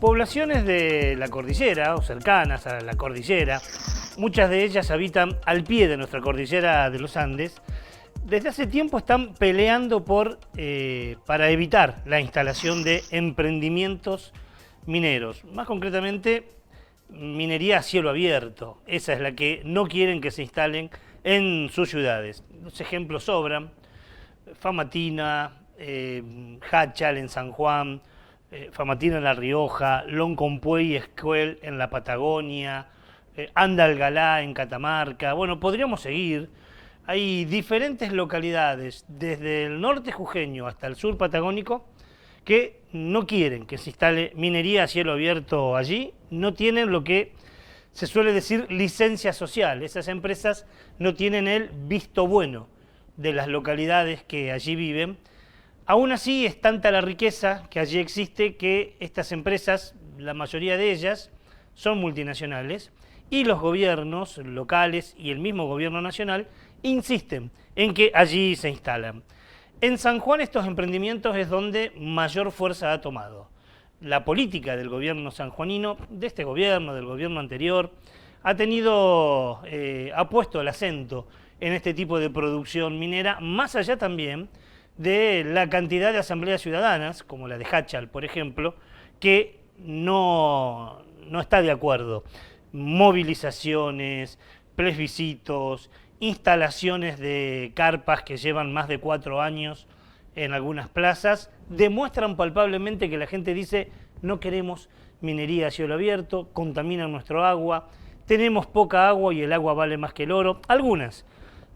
Poblaciones de la cordillera o cercanas a la cordillera, muchas de ellas habitan al pie de nuestra cordillera de los Andes, desde hace tiempo están peleando para evitar la instalación de emprendimientos mineros, más concretamente minería a cielo abierto. Esa es la que no quieren que se instalen en sus ciudades. Los ejemplos sobran: Famatina, Jáchal en San Juan, Famatina en La Rioja, Loncompue y Escuel en la Patagonia, Andalgalá en Catamarca. Bueno, podríamos seguir. Hay diferentes localidades, desde el norte jujeño hasta el sur patagónico, que no quieren que se instale minería a cielo abierto allí, no tienen lo que se suele decir licencia social. Esas empresas no tienen el visto bueno de las localidades que allí viven. Aún así, es tanta la riqueza que allí existe que estas empresas, la mayoría de ellas, son multinacionales, y los gobiernos locales y el mismo gobierno nacional insisten en que allí se instalan. En San Juan estos emprendimientos es donde mayor fuerza ha tomado. La política del gobierno sanjuanino, de este gobierno, del gobierno anterior, ha puesto el acento en este tipo de producción minera, más allá también de la cantidad de asambleas ciudadanas, como la de Jáchal, por ejemplo, que no está de acuerdo. Movilizaciones, plebiscitos, instalaciones de carpas que llevan más de 4 años en algunas plazas, demuestran palpablemente que la gente dice: no queremos minería a cielo abierto, contaminan nuestro agua, tenemos poca agua y el agua vale más que el oro. Algunas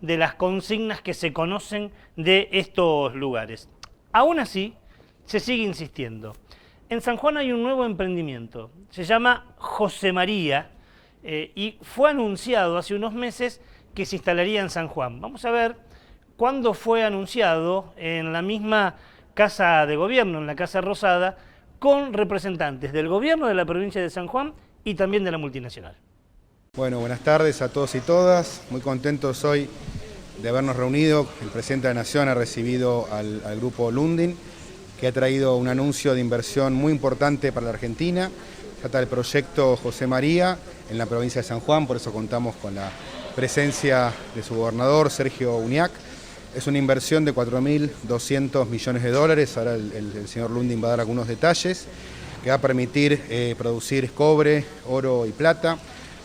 de las consignas que se conocen de estos lugares. Aún así, se sigue insistiendo. En San Juan hay un nuevo emprendimiento, se llama José María, y fue anunciado hace unos meses que se instalaría en San Juan. Vamos a ver cuándo fue anunciado en la misma Casa de Gobierno, en la Casa Rosada, con representantes del gobierno de la provincia de San Juan y también de la multinacional. Bueno, buenas tardes a todos y todas. Muy contentos hoy de habernos reunido. El presidente de la Nación ha recibido al grupo Lundin, que ha traído un anuncio de inversión muy importante para la Argentina. Se trata del proyecto José María en la provincia de San Juan, por eso contamos con la presencia de su gobernador, Sergio Uñac. Es una inversión de 4.200 millones de dólares, ahora el señor Lundin va a dar algunos detalles, que va a permitir producir cobre, oro y plata.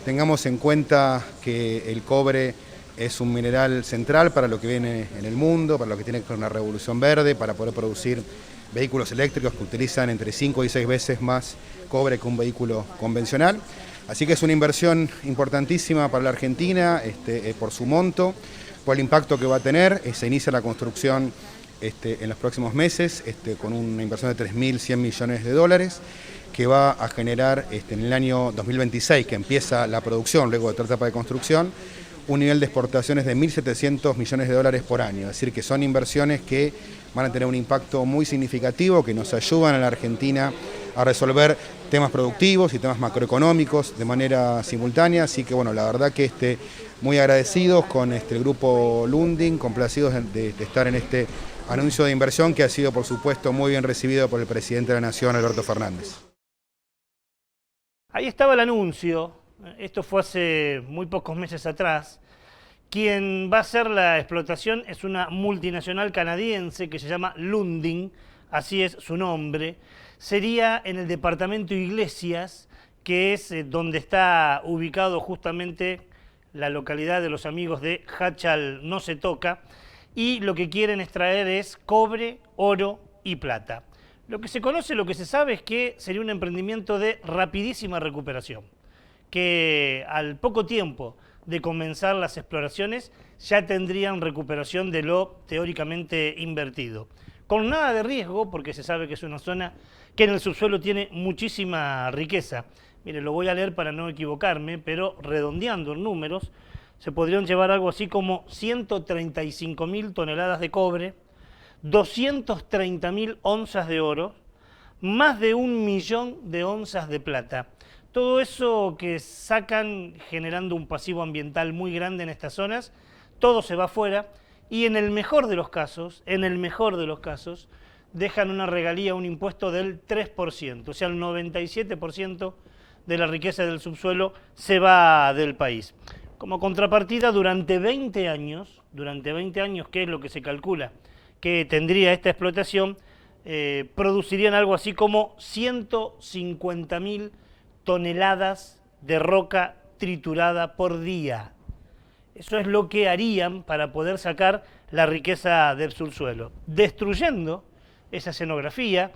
Tengamos en cuenta que el cobre es un mineral central para lo que viene en el mundo, para lo que tiene que ver con la revolución verde, para poder producir vehículos eléctricos que utilizan entre 5 y 6 veces más cobre que un vehículo convencional. Así que es una inversión importantísima para la Argentina, por su monto, por el impacto que va a tener. Se inicia la construcción en los próximos meses con una inversión de 3.100 millones de dólares que va a generar en el año 2026, que empieza la producción, luego de otra etapa de construcción, un nivel de exportaciones de 1.700 millones de dólares por año. Es decir, que son inversiones que van a tener un impacto muy significativo, que nos ayudan a la Argentina a resolver temas productivos y temas macroeconómicos de manera simultánea. Así que bueno, la verdad que muy agradecidos con el grupo Lundin, complacidos de estar en este anuncio de inversión que ha sido, por supuesto, muy bien recibido por el presidente de la Nación, Alberto Fernández. Ahí estaba el anuncio, esto fue hace muy pocos meses atrás. Quien va a hacer la explotación es una multinacional canadiense que se llama Lundin, así es su nombre. Sería en el departamento Iglesias, que es donde está ubicado justamente la localidad de los amigos de Jáchal No Se Toca, y lo que quieren extraer es cobre, oro y plata. Lo que se conoce, lo que se sabe es que sería un emprendimiento de rapidísima recuperación, que al poco tiempo de comenzar las exploraciones ya tendrían recuperación de lo teóricamente invertido. Con nada de riesgo, porque se sabe que es una zona que en el subsuelo tiene muchísima riqueza. Mire, lo voy a leer para no equivocarme, pero redondeando en números, se podrían llevar algo así como 135.000 toneladas de cobre, 230.000 onzas de oro, más de 1 millón de onzas de plata. Todo eso que sacan generando un pasivo ambiental muy grande en estas zonas, todo se va afuera y en el mejor de los casos, dejan una regalía, un impuesto del 3%, o sea, el 97% de la riqueza del subsuelo se va del país. Como contrapartida, durante 20 años, que es lo que se calcula que tendría esta explotación, producirían algo así como 150.000 toneladas de roca triturada por día. Eso es lo que harían para poder sacar la riqueza del subsuelo, destruyendo esa escenografía,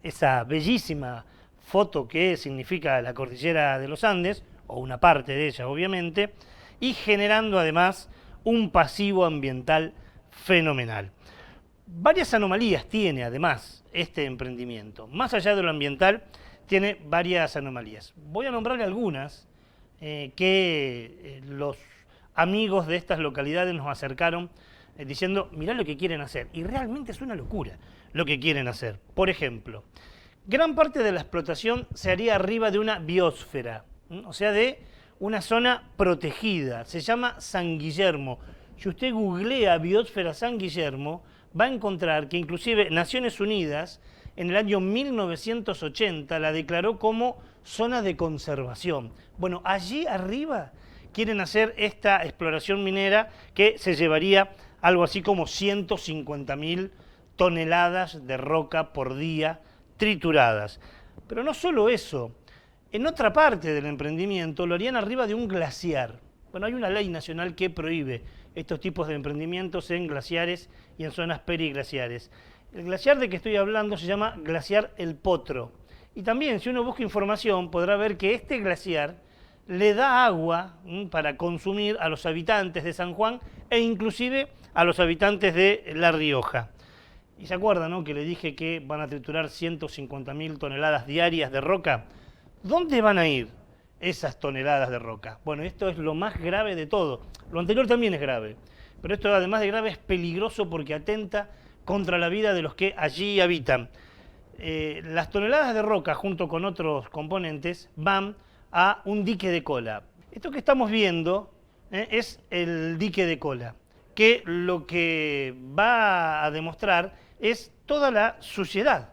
esa bellísima foto que significa la cordillera de los Andes, o una parte de ella obviamente, y generando además un pasivo ambiental fenomenal. Varias anomalías tiene además este emprendimiento. Más allá de lo ambiental, tiene varias anomalías. Voy a nombrarle algunas que los amigos de estas localidades nos acercaron diciendo, mirá lo que quieren hacer. Y realmente es una locura lo que quieren hacer. Por ejemplo, gran parte de la explotación se haría arriba de una biosfera, o sea, de una zona protegida. Se llama San Guillermo. Si usted googlea biosfera San Guillermo, va a encontrar que inclusive Naciones Unidas en el año 1980 la declaró como zona de conservación. Bueno, allí arriba quieren hacer esta exploración minera que se llevaría algo así como 150.000 toneladas de roca por día trituradas. Pero no solo eso, en otra parte del emprendimiento lo harían arriba de un glaciar. Bueno, hay una ley nacional que prohíbe estos tipos de emprendimientos en glaciares y en zonas periglaciares. El glaciar de que estoy hablando se llama Glaciar El Potro. Y también, si uno busca información, podrá ver que este glaciar le da agua para consumir a los habitantes de San Juan e inclusive a los habitantes de La Rioja. Y se acuerdan, ¿no?, que le dije que van a triturar 150.000 toneladas diarias de roca. ¿Dónde van a ir esas toneladas de roca? Bueno, esto es lo más grave de todo. Lo anterior también es grave, pero esto además de grave es peligroso porque atenta contra la vida de los que allí habitan. Las toneladas de roca junto con otros componentes van a un dique de cola. Esto que estamos viendo es el dique de cola, que lo que va a demostrar es toda la suciedad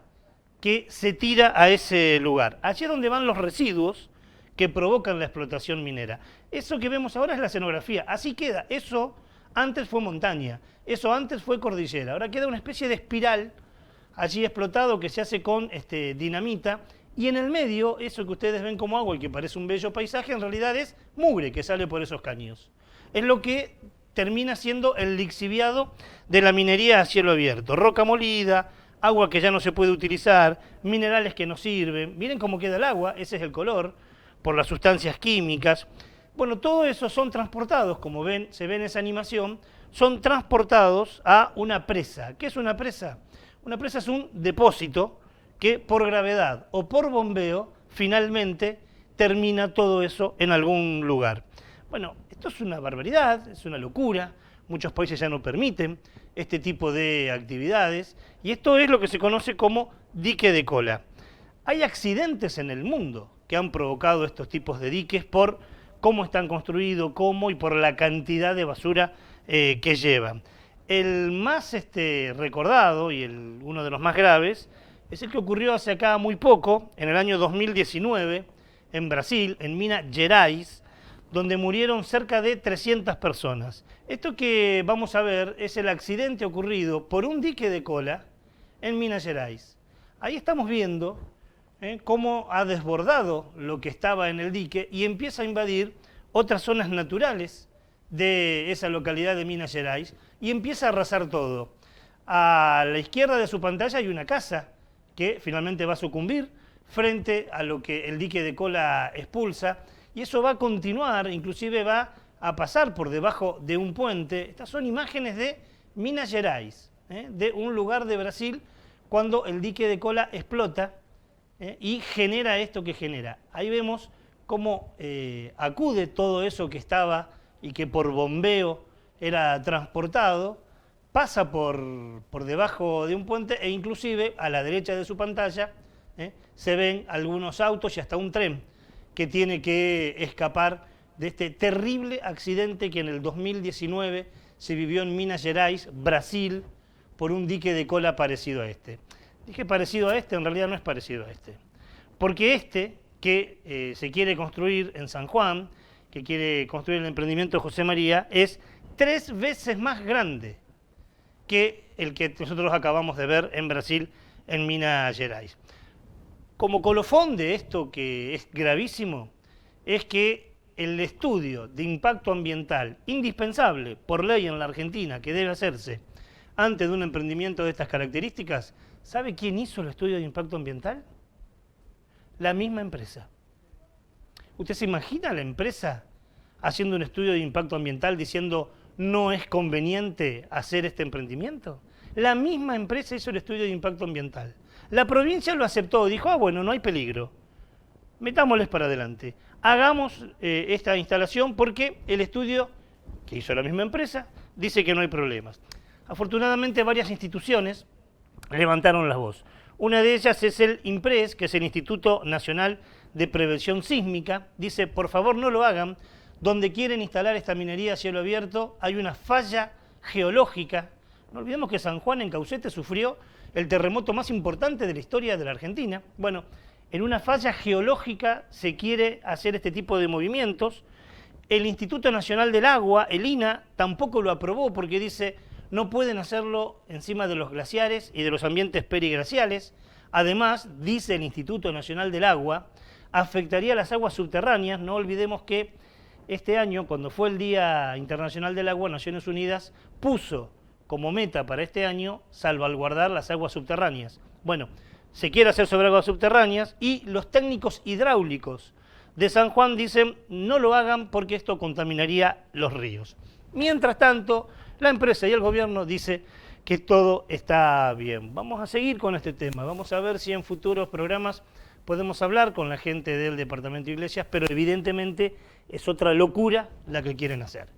que se tira a ese lugar. Allí es donde van los residuos que provocan la explotación minera. Eso que vemos ahora es la escenografía, así queda. Eso antes fue montaña, eso antes fue cordillera, ahora queda una especie de espiral allí explotado que se hace con dinamita, y en el medio, eso que ustedes ven como agua y que parece un bello paisaje, en realidad es mugre que sale por esos caños. Es lo que termina siendo el lixiviado de la minería a cielo abierto. Roca molida, agua que ya no se puede utilizar, minerales que no sirven. Miren cómo queda el agua, ese es el color, por las sustancias químicas. Bueno, todo eso son transportados, como ven, se ve en esa animación, son transportados a una presa. ¿Qué es una presa? Una presa es un depósito que por gravedad o por bombeo finalmente termina todo eso en algún lugar. Bueno, esto es una barbaridad, es una locura, muchos países ya no permiten este tipo de actividades y esto es lo que se conoce como dique de cola. Hay accidentes en el mundo que han provocado estos tipos de diques por cómo están construidos, cómo y por la cantidad de basura que llevan. El más recordado y uno de los más graves es el que ocurrió hace acá muy poco, en el año 2019, en Brasil, en Minas Gerais, donde murieron cerca de 300 personas. Esto que vamos a ver es el accidente ocurrido por un dique de cola en Minas Gerais. Ahí estamos viendo cómo ha desbordado lo que estaba en el dique y empieza a invadir otras zonas naturales de esa localidad de Minas Gerais y empieza a arrasar todo. A la izquierda de su pantalla hay una casa que finalmente va a sucumbir frente a lo que el dique de cola expulsa, y eso va a continuar, inclusive va a pasar por debajo de un puente. Estas son imágenes de Minas Gerais, de un lugar de Brasil, cuando el dique de cola explota y genera esto que genera. Ahí vemos cómo acude todo eso que estaba y que por bombeo era transportado, pasa por debajo de un puente e inclusive a la derecha de su pantalla se ven algunos autos y hasta un tren que tiene que escapar de este terrible accidente que en el 2019 se vivió en Minas Gerais, Brasil, por un dique de cola parecido a este. Dije parecido a este, en realidad no es parecido a este. Porque este, que se quiere construir en San Juan, que quiere construir el emprendimiento José María, es 3 veces más grande que el que nosotros acabamos de ver en Brasil, en Minas Gerais. Como colofón de esto, que es gravísimo, es que el estudio de impacto ambiental indispensable por ley en la Argentina, que debe hacerse antes de un emprendimiento de estas características, ¿sabe quién hizo el estudio de impacto ambiental? La misma empresa. ¿Usted se imagina a la empresa haciendo un estudio de impacto ambiental diciendo no es conveniente hacer este emprendimiento? La misma empresa hizo el estudio de impacto ambiental. La provincia lo aceptó, dijo, bueno, no hay peligro, metámosles para adelante. Hagamos esta instalación porque el estudio que hizo la misma empresa dice que no hay problemas. Afortunadamente varias instituciones levantaron la voz. Una de ellas es el INPRES, que es el Instituto Nacional de Prevención Sísmica. Dice, por favor no lo hagan, donde quieren instalar esta minería a cielo abierto hay una falla geológica. No olvidemos que San Juan en Caucete sufrió el terremoto más importante de la historia de la Argentina. Bueno, en una falla geológica se quiere hacer este tipo de movimientos. El Instituto Nacional del Agua, el INA, tampoco lo aprobó porque dice no pueden hacerlo encima de los glaciares y de los ambientes periglaciales. Además, dice el Instituto Nacional del Agua, afectaría las aguas subterráneas. No olvidemos que este año, cuando fue el Día Internacional del Agua, Naciones Unidas puso como meta para este año salvaguardar las aguas subterráneas. Bueno, se quiere hacer sobre aguas subterráneas y los técnicos hidráulicos de San Juan dicen no lo hagan porque esto contaminaría los ríos. Mientras tanto, la empresa y el gobierno dice que todo está bien. Vamos a seguir con este tema, vamos a ver si en futuros programas podemos hablar con la gente del Departamento de Iglesias, pero evidentemente es otra locura la que quieren hacer.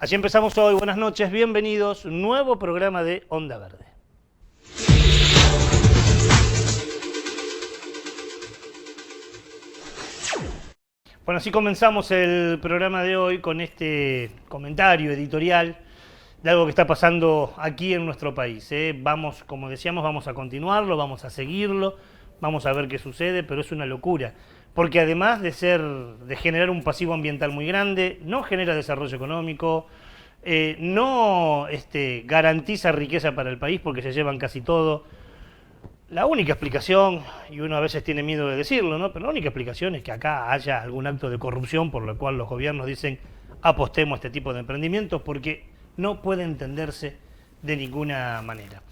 Así empezamos hoy, buenas noches, bienvenidos, nuevo programa de Onda Verde. Bueno, así comenzamos el programa de hoy con este comentario editorial de algo que está pasando aquí en nuestro país. Vamos, como decíamos, vamos a continuarlo, vamos a seguirlo, vamos a ver qué sucede, pero es una locura. Porque además de generar un pasivo ambiental muy grande, no genera desarrollo económico, no garantiza riqueza para el país porque se llevan casi todo. La única explicación, y uno a veces tiene miedo de decirlo, ¿no? Pero la única explicación es que acá haya algún acto de corrupción por lo cual los gobiernos dicen apostemos a este tipo de emprendimientos porque no puede entenderse de ninguna manera.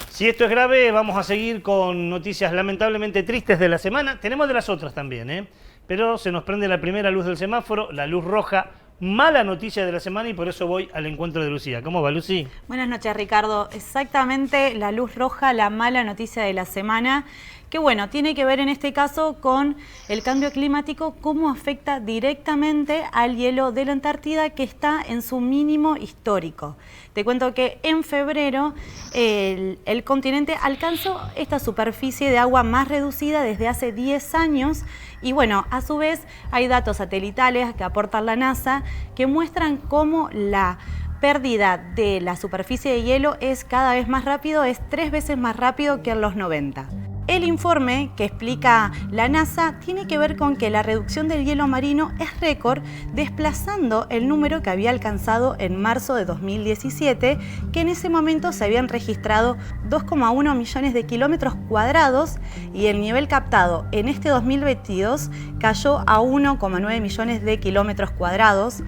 Si esto es grave, vamos a seguir con noticias lamentablemente tristes de la semana. Tenemos de las otras también, pero se nos prende la primera luz del semáforo, la luz roja. Mala noticia de la semana y por eso voy al encuentro de Lucía. ¿Cómo va, Lucy? Buenas noches, Ricardo. Exactamente, la luz roja, la mala noticia de la semana, que bueno, tiene que ver en este caso con el cambio climático, cómo afecta directamente al hielo de la Antártida que está en su mínimo histórico. Te cuento que en febrero el continente alcanzó esta superficie de agua más reducida desde hace 10 años y bueno, a su vez hay datos satelitales que aporta la NASA que muestran cómo la pérdida de la superficie de hielo es cada vez más rápido, es 3 veces más rápido que en los 90. El informe que explica la NASA tiene que ver con que la reducción del hielo marino es récord, desplazando el número que había alcanzado en marzo de 2017, que en ese momento se habían registrado 2,1 millones de kilómetros cuadrados y el nivel captado en este 2022 cayó a 1,9 millones de kilómetros cuadrados.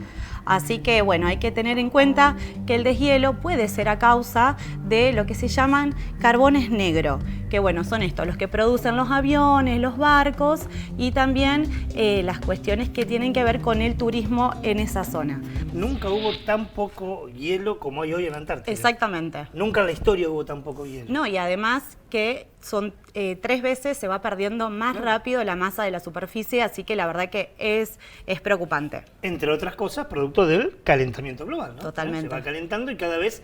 Así que bueno, hay que tener en cuenta que el deshielo puede ser a causa de lo que se llaman carbones negros, que bueno, son estos, los que producen los aviones, los barcos y también las cuestiones que tienen que ver con el turismo en esa zona. Nunca hubo tan poco hielo como hay hoy en la Antártida. Exactamente. Nunca en la historia hubo tan poco hielo. No, y además que son 3 veces se va perdiendo más rápido la masa de la superficie, así que la verdad que es preocupante. Entre otras cosas, producto del calentamiento global, ¿no? Totalmente. Se va calentando y cada vez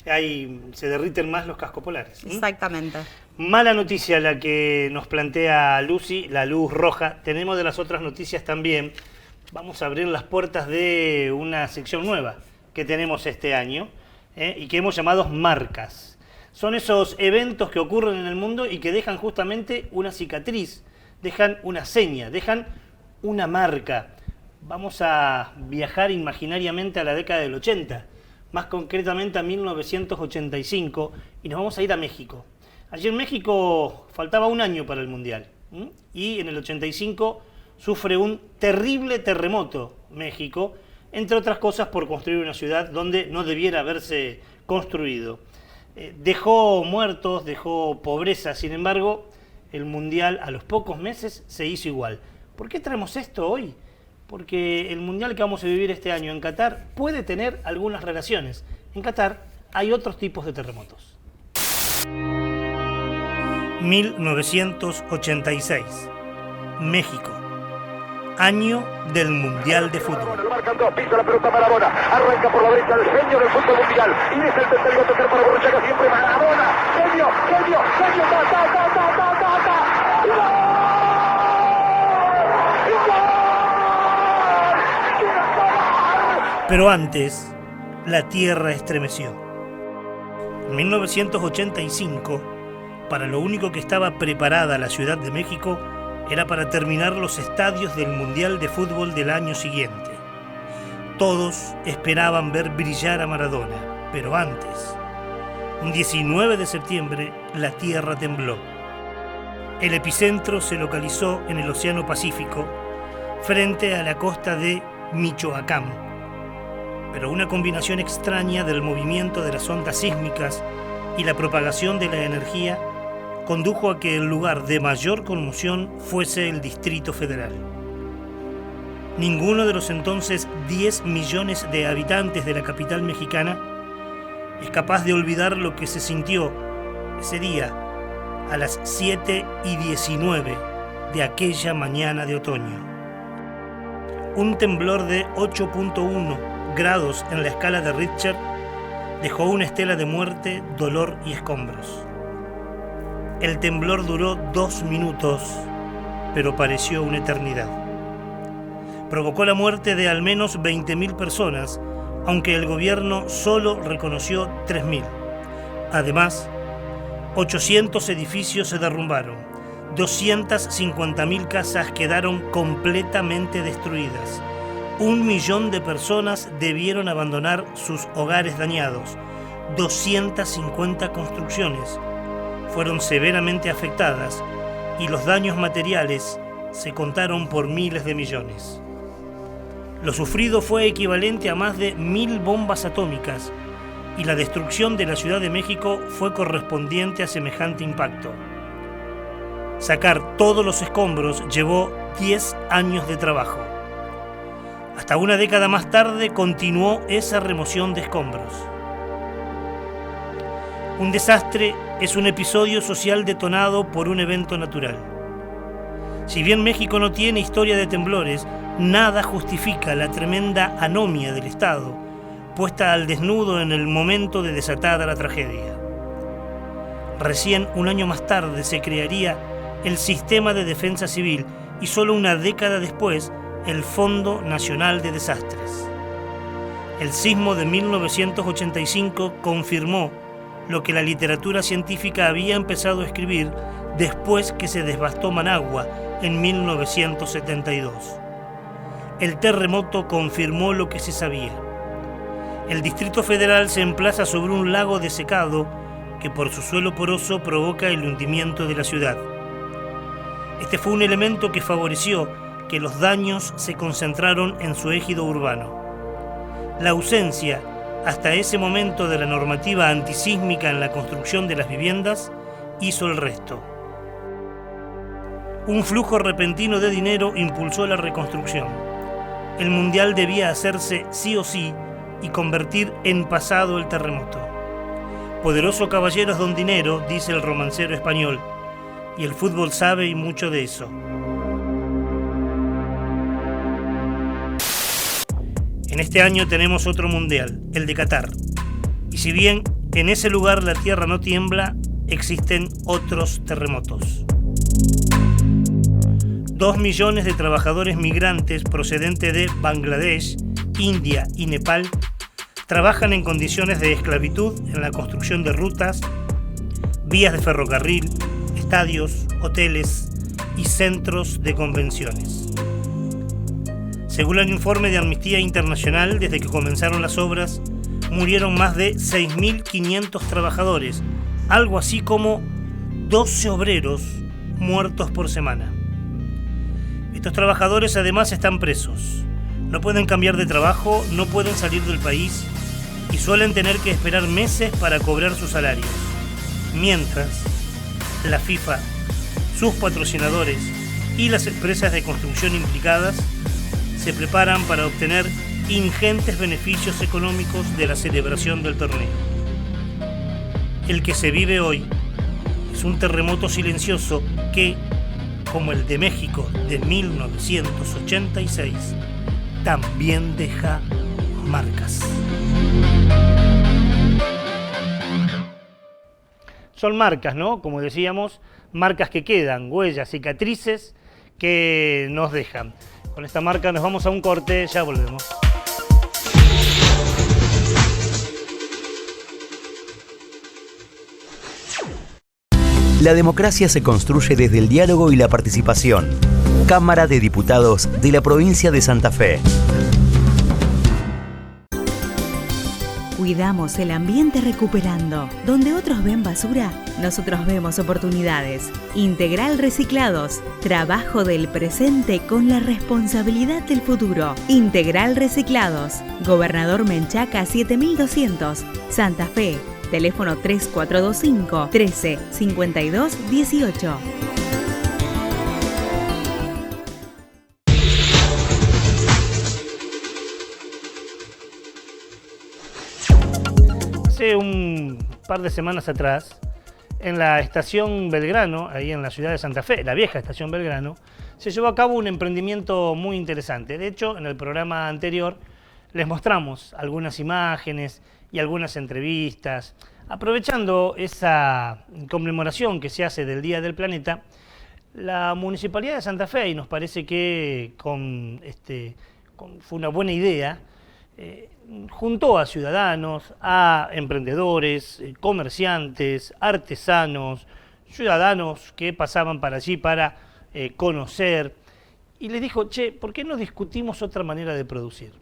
se derriten más los cascos polares. Exactamente. Mala noticia la que nos plantea Lucy, la luz roja. Tenemos de las otras noticias también. Vamos a abrir las puertas de una sección nueva que tenemos este año y que hemos llamado Marcas. Son esos eventos que ocurren en el mundo y que dejan justamente una cicatriz, dejan una seña, dejan una marca. Vamos a viajar imaginariamente a la década del 80, más concretamente a 1985, y nos vamos a ir a México. Allí en México faltaba un año para el Mundial, y en el 85 sufre un terrible terremoto México, entre otras cosas por construir una ciudad donde no debiera haberse construido. Dejó muertos, dejó pobreza, sin embargo, el Mundial a los pocos meses se hizo igual. ¿Por qué traemos esto hoy? Porque el Mundial que vamos a vivir este año en Qatar puede tener algunas relaciones. En Qatar hay otros tipos de terremotos. 1986, México. Año del Mundial de Fútbol. Lo marcan dos, pisa la pelota Maradona, arranca por la derecha el genio del fútbol mundial, y es el tercero a tocar para Borruchaga siempre Maradona, genio, Pero antes, la tierra estremeció. En 1985, para lo único que estaba preparada la Ciudad de México era para terminar los estadios del Mundial de Fútbol del año siguiente. Todos esperaban ver brillar a Maradona, pero antes, un 19 de septiembre, la tierra tembló. El epicentro se localizó en el Océano Pacífico, frente a la costa de Michoacán. Pero una combinación extraña del movimiento de las ondas sísmicas y la propagación de la energía condujo a que el lugar de mayor conmoción fuese el Distrito Federal. Ninguno de los entonces 10 millones de habitantes de la capital mexicana es capaz de olvidar lo que se sintió ese día a las 7:19 de aquella mañana de otoño. Un temblor de 8.1 grados en la escala de Richter dejó una estela de muerte, dolor y escombros. El temblor duró 2 minutos, pero pareció una eternidad. Provocó la muerte de al menos 20.000 personas, aunque el gobierno solo reconoció 3.000. Además, 800 edificios se derrumbaron, 250.000 casas quedaron completamente destruidas, 1 millón de personas debieron abandonar sus hogares dañados, 250 construcciones fueron severamente afectadas y los daños materiales se contaron por miles de millones. Lo sufrido fue equivalente a más de 1.000 bombas atómicas y la destrucción de la Ciudad de México fue correspondiente a semejante impacto. Sacar todos los escombros llevó 10 años de trabajo. Hasta una década más tarde continuó esa remoción de escombros. Un desastre es un episodio social detonado por un evento natural. Si bien México no tiene historia de temblores, nada justifica la tremenda anomia del Estado, puesta al desnudo en el momento de desatada la tragedia. Recién un año más tarde se crearía el Sistema de Defensa Civil y solo una década después el Fondo Nacional de Desastres. El sismo de 1985 confirmó lo que la literatura científica había empezado a escribir después que se devastó Managua en 1972. El terremoto confirmó lo que se sabía. El Distrito Federal se emplaza sobre un lago desecado que por su suelo poroso provoca el hundimiento de la ciudad. Este fue un elemento que favoreció que los daños se concentraron en su ejido urbano. La ausencia hasta ese momento de la normativa antisísmica en la construcción de las viviendas hizo el resto. Un flujo repentino de dinero impulsó la reconstrucción. El Mundial debía hacerse sí o sí y convertir en pasado el terremoto. Poderoso caballero es don dinero, dice el romancero español, y el fútbol sabe y mucho de eso. En este año tenemos otro mundial, el de Qatar. Y si bien en ese lugar la tierra no tiembla, existen otros terremotos. 2 millones de trabajadores migrantes procedentes de Bangladesh, India y Nepal trabajan en condiciones de esclavitud en la construcción de rutas, vías de ferrocarril, estadios, hoteles y centros de convenciones. Según el informe de Amnistía Internacional, desde que comenzaron las obras, murieron más de 6.500 trabajadores, algo así como 12 obreros muertos por semana. Estos trabajadores además están presos. No pueden cambiar de trabajo, no pueden salir del país y suelen tener que esperar meses para cobrar sus salarios. Mientras, la FIFA, sus patrocinadores y las empresas de construcción implicadas se preparan para obtener ingentes beneficios económicos de la celebración del torneo. El que se vive hoy es un terremoto silencioso que, como el de México de 1986, también deja marcas. Son marcas, ¿no? Como decíamos, marcas que quedan, huellas, cicatrices que nos dejan. Con esta marca nos vamos a un corte, ya volvemos. La democracia se construye desde el diálogo y la participación. Cámara de Diputados de la provincia de Santa Fe. Cuidamos el ambiente recuperando. Donde otros ven basura, nosotros vemos oportunidades. Integral Reciclados. Trabajo del presente con la responsabilidad del futuro. Integral Reciclados. Gobernador Menchaca 7200. Santa Fe. Teléfono 3425 13 52 18. Hace un par de semanas atrás, en la estación Belgrano, ahí en la ciudad de Santa Fe, la vieja estación Belgrano, se llevó a cabo un emprendimiento muy interesante. De hecho, en el programa anterior les mostramos algunas imágenes y algunas entrevistas. Aprovechando esa conmemoración que se hace del Día del Planeta, la Municipalidad de Santa Fe, y nos parece que fue una buena idea, juntó a ciudadanos, a emprendedores, comerciantes, artesanos, ciudadanos que pasaban para allí para conocer, y les dijo, che, ¿por qué no discutimos otra manera de producir?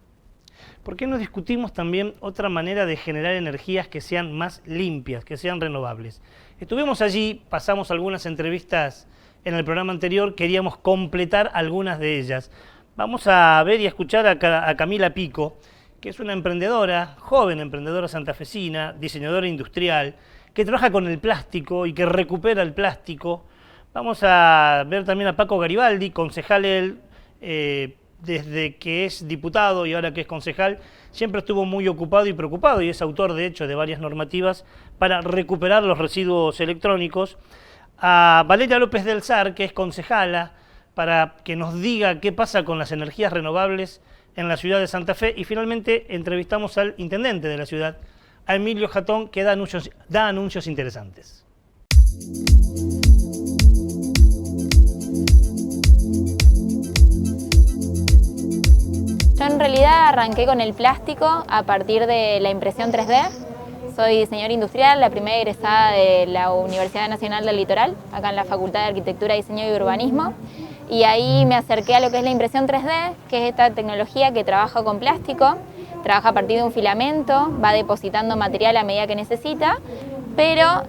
¿Por qué no discutimos también otra manera de generar energías que sean más limpias, que sean renovables? Estuvimos allí, pasamos algunas entrevistas en el programa anterior, queríamos completar algunas de ellas. Vamos a ver y a escuchar a Camila Pico, que es una emprendedora, joven emprendedora santafesina, diseñadora industrial, que trabaja con el plástico y que recupera el plástico. Vamos a ver también a Paco Garibaldi, concejal él, desde que es diputado y ahora que es concejal, siempre estuvo muy ocupado y preocupado y es autor, de hecho, de varias normativas para recuperar los residuos electrónicos. A Valeria López del Sar, que es concejala, para que nos diga qué pasa con las energías renovables en la ciudad de Santa Fe. Y finalmente entrevistamos al intendente de la ciudad, a Emilio Jatón, que da anuncios interesantes. Yo en realidad arranqué con el plástico a partir de la impresión 3D. Soy diseñadora industrial, la primera egresada de la Universidad Nacional del Litoral, acá en la Facultad de Arquitectura, Diseño y Urbanismo. Y ahí me acerqué a lo que es la impresión 3D, que es esta tecnología que trabaja con plástico, trabaja a partir de un filamento, va depositando material a medida que necesita, pero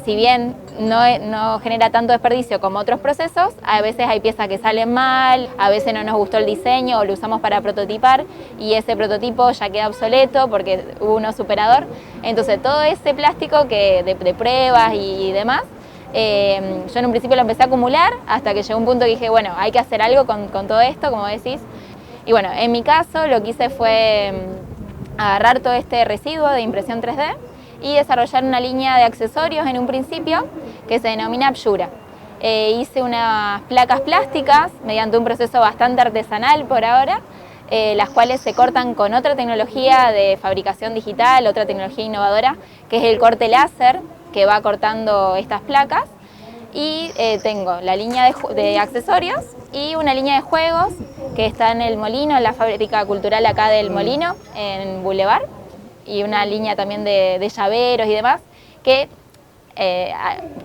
si bien no genera tanto desperdicio como otros procesos, a veces hay piezas que salen mal, a veces no nos gustó el diseño o lo usamos para prototipar y ese prototipo ya queda obsoleto porque hubo un superador. Entonces todo ese plástico de pruebas y demás, yo en un principio lo empecé a acumular hasta que llegó un punto que dije, bueno, hay que hacer algo con todo esto, como decís. Y bueno, en mi caso lo que hice fue agarrar todo este residuo de impresión 3D y desarrollar una línea de accesorios en un principio que se denomina Apsura. Hice unas placas plásticas mediante un proceso bastante artesanal por ahora, las cuales se cortan con otra tecnología de fabricación digital, otra tecnología innovadora, que es el corte láser, que va cortando estas placas. Y tengo la línea de accesorios y una línea de juegos que está en el Molino, en la fábrica cultural acá del Molino, en Boulevard, y una línea también de llaveros y demás, que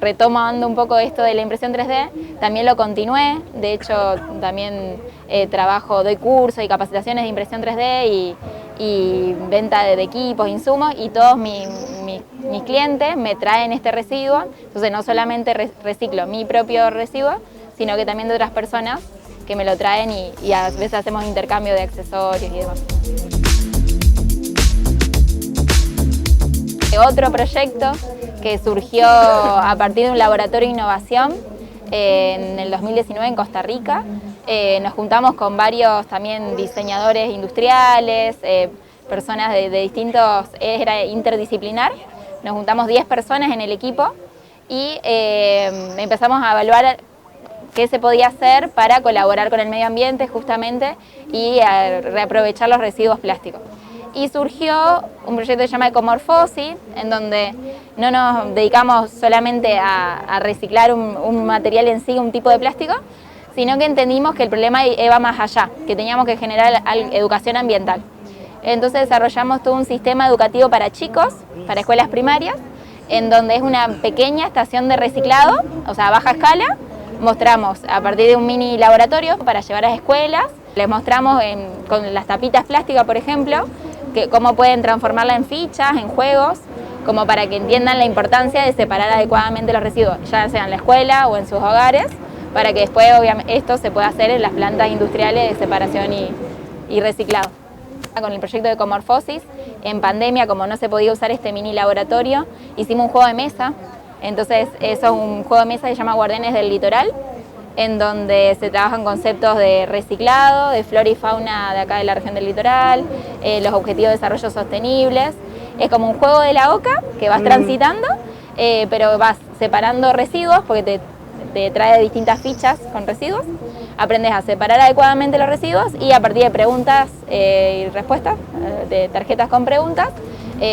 retomando un poco esto de la impresión 3D, también lo continué. De hecho, también doy cursos y capacitaciones de impresión 3D y venta de equipos, insumos, y todos mis clientes me traen este residuo. Entonces no solamente reciclo mi propio residuo, sino que también de otras personas que me lo traen y a veces hacemos intercambio de accesorios y demás. Otro proyecto que surgió a partir de un laboratorio de innovación en el 2019 en Costa Rica. Nos juntamos con varios también diseñadores industriales, personas de distintos, era interdisciplinar. Nos juntamos 10 personas en el equipo y empezamos a evaluar qué se podía hacer para colaborar con el medio ambiente justamente y a reaprovechar los residuos plásticos. Y surgió un proyecto que se llama Ecomorfosis, en donde no nos dedicamos solamente a reciclar un material en sí, un tipo de plástico, sino que entendimos que el problema iba más allá, que teníamos que generar educación ambiental. Entonces desarrollamos todo un sistema educativo para chicos, para escuelas primarias, en donde es una pequeña estación de reciclado, o sea, a baja escala. Mostramos a partir de un mini laboratorio para llevar a las escuelas, les mostramos con las tapitas plásticas, por ejemplo, cómo pueden transformarla en fichas, en juegos, como para que entiendan la importancia de separar adecuadamente los residuos, ya sea en la escuela o en sus hogares, para que después obviamente esto se pueda hacer en las plantas industriales de separación y reciclado. Con el proyecto de Ecomorfosis, en pandemia, como no se podía usar este mini laboratorio, hicimos un juego de mesa. Entonces eso es un juego de mesa que se llama Guardianes del Litoral, en donde se trabajan conceptos de reciclado, de flora y fauna de acá de la región del litoral, los objetivos de desarrollo sostenibles. Es como un juego de la OCA que vas transitando, pero vas separando residuos porque te trae distintas fichas con residuos. Aprendes a separar adecuadamente los residuos y a partir de preguntas y respuestas, de tarjetas con preguntas,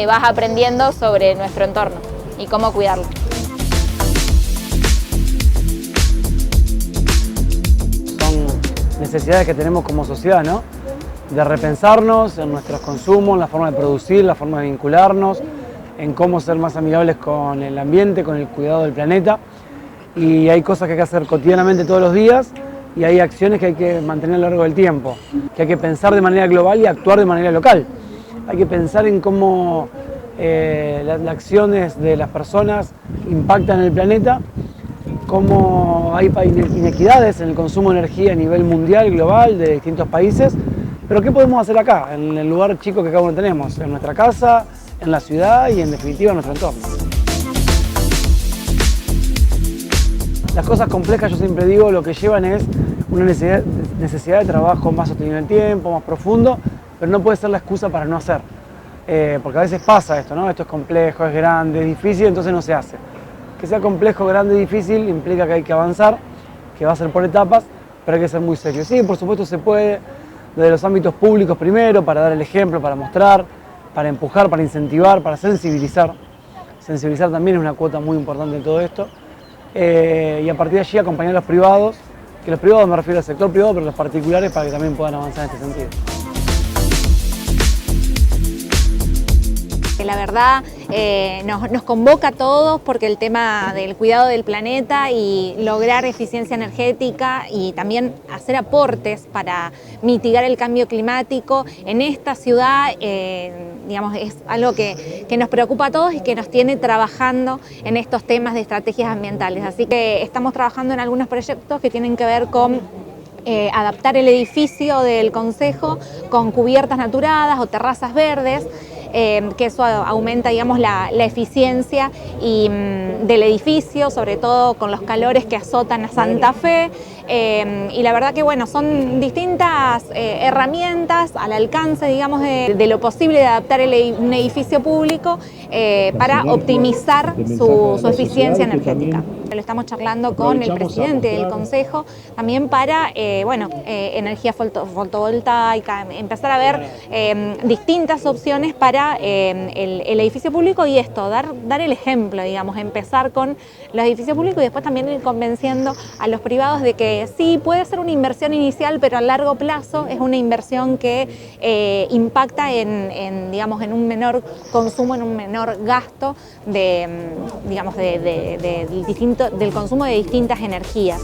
vas aprendiendo sobre nuestro entorno y cómo cuidarlo. Necesidades que tenemos como sociedad, ¿no? De repensarnos en nuestros consumos, en la forma de producir, la forma de vincularnos, en cómo ser más amigables con el ambiente, con el cuidado del planeta. Y hay cosas que hay que hacer cotidianamente todos los días y hay acciones que hay que mantener a lo largo del tiempo, que hay que pensar de manera global y actuar de manera local. Hay que pensar en cómo las acciones de las personas impactan en el planeta, cómo hay inequidades en el consumo de energía a nivel mundial, global, de distintos países, pero ¿qué podemos hacer acá, en el lugar chico que cada uno tenemos, en nuestra casa, en la ciudad y en definitiva en nuestro entorno? Las cosas complejas, yo siempre digo, lo que llevan es una necesidad de trabajo más sostenido en el tiempo, más profundo, pero no puede ser la excusa para no hacer, porque a veces pasa esto, ¿no? Esto es complejo, es grande, es difícil, entonces no se hace. Que sea complejo, grande y difícil implica que hay que avanzar, que va a ser por etapas, pero hay que ser muy serio. Sí, por supuesto se puede, desde los ámbitos públicos primero, para dar el ejemplo, para mostrar, para empujar, para incentivar, para sensibilizar. Sensibilizar también es una cuota muy importante en todo esto. Y a partir de allí acompañar a los privados, que los privados me refiero al sector privado, pero los particulares para que también puedan avanzar en este sentido. La verdad nos convoca a todos porque el tema del cuidado del planeta y lograr eficiencia energética y también hacer aportes para mitigar el cambio climático en esta ciudad, digamos, es algo que nos preocupa a todos y que nos tiene trabajando en estos temas de estrategias ambientales. Así que estamos trabajando en algunos proyectos que tienen que ver con adaptar el edificio del concejo con cubiertas naturadas o terrazas verdes, que eso aumenta, digamos, la eficiencia del edificio, sobre todo con los calores que azotan a Santa Fe. Y la verdad que, bueno, son distintas herramientas al alcance, digamos, de lo posible de adaptar un edificio público para optimizar su eficiencia energética. Lo estamos charlando con el presidente del Consejo, también para energía fotovoltaica, empezar a ver distintas opciones para el edificio público y esto, dar el ejemplo, digamos, empezar con los edificios públicos y después también ir convenciendo a los privados de que sí, puede ser una inversión inicial, pero a largo plazo es una inversión que impacta en un menor consumo, en un menor gasto del consumo de distintas energías.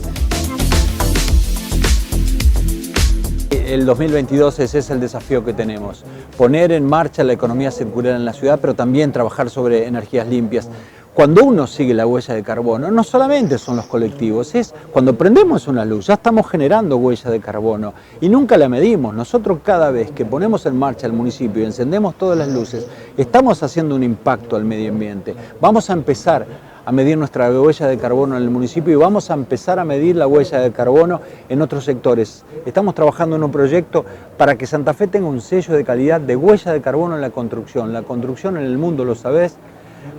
El 2022 ese es el desafío que tenemos, poner en marcha la economía circular en la ciudad, pero también trabajar sobre energías limpias. Cuando uno sigue la huella de carbono, no solamente son los colectivos, es cuando prendemos una luz, ya estamos generando huella de carbono y nunca la medimos. Nosotros cada vez que ponemos en marcha el municipio y encendemos todas las luces, estamos haciendo un impacto al medio ambiente. Vamos a empezar a medir nuestra huella de carbono en el municipio y vamos a empezar a medir la huella de carbono en otros sectores. Estamos trabajando en un proyecto para que Santa Fe tenga un sello de calidad de huella de carbono en la construcción. La construcción en el mundo, lo sabés,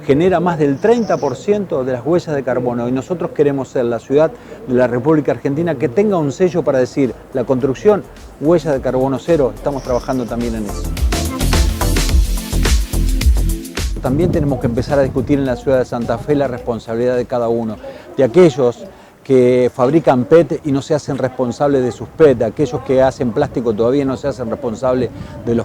genera más del 30% de las huellas de carbono y nosotros queremos ser la ciudad de la República Argentina que tenga un sello para decir la construcción, huella de carbono cero. Estamos trabajando también en eso. También tenemos que empezar a discutir en la ciudad de Santa Fe la responsabilidad de cada uno, de aquellos que fabrican PET y no se hacen responsables de sus PET, de aquellos que hacen plástico todavía no se hacen responsables de